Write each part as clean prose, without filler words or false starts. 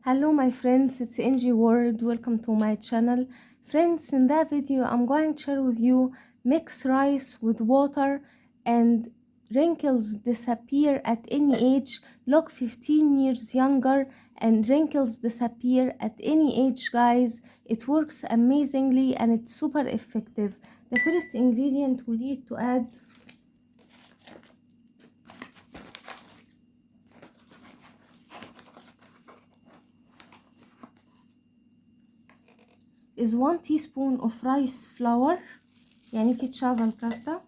Hello my friends, it's NG World. Welcome to my channel. Friends, in that video I'm going to share with you mix rice with water and wrinkles disappear at any age. Look 15 years younger and wrinkles disappear at any age, guys. It works amazingly and it's super effective. The first ingredient we need to add is 1 teaspoon of rice flour. يعني كتشافة الكارتة.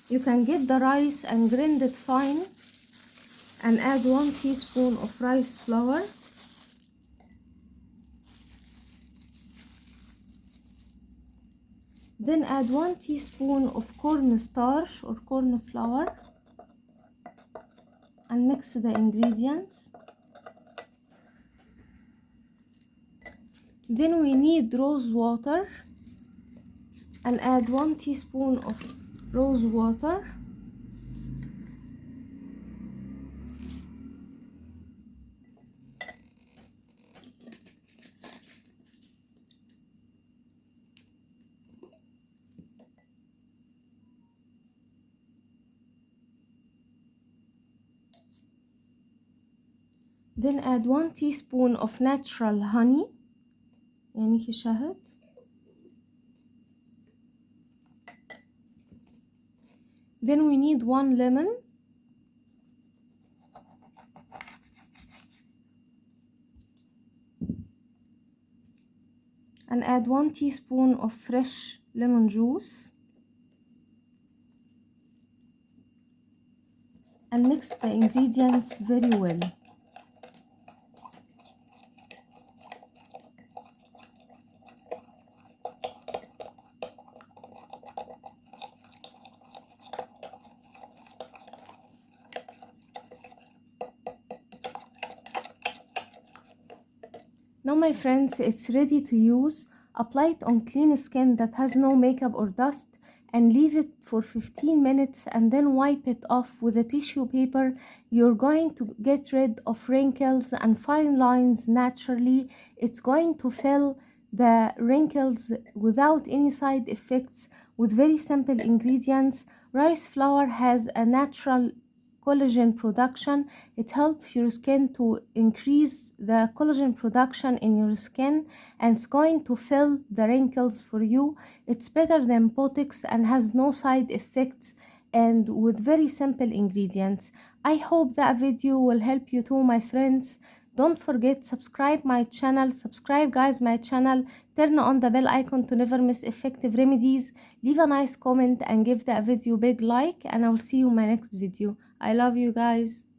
You can get the rice and grind it fine and add 1 teaspoon of rice flour. Then add 1 teaspoon of corn starch or corn flour and mix the ingredients. Then we need rose water and add 1 teaspoon of rose water. Then add 1 teaspoon of natural honey. يعني شهد. Then we need 1 lemon and add 1 teaspoon of fresh lemon juice and mix the ingredients very well. Now my friends, it's ready to use. Apply it on clean skin that has no makeup or dust and leave it for 15 minutes and then wipe it off with a tissue paper. You're going to get rid of wrinkles and fine lines naturally. It's going to fill the wrinkles without any side effects with very simple ingredients. Rice flour has a natural collagen production. It helps your skin to increase the collagen production in your skin and it's going to fill the wrinkles for you. It's better than Botox and has no side effects and with very simple ingredients. I hope that video will help you too, my friends. Don't forget, subscribe my channel. Subscribe guys my channel. Turn on the bell icon to never miss effective remedies. Leave a nice comment and give the video big like and I will see you in my next video. I love you guys.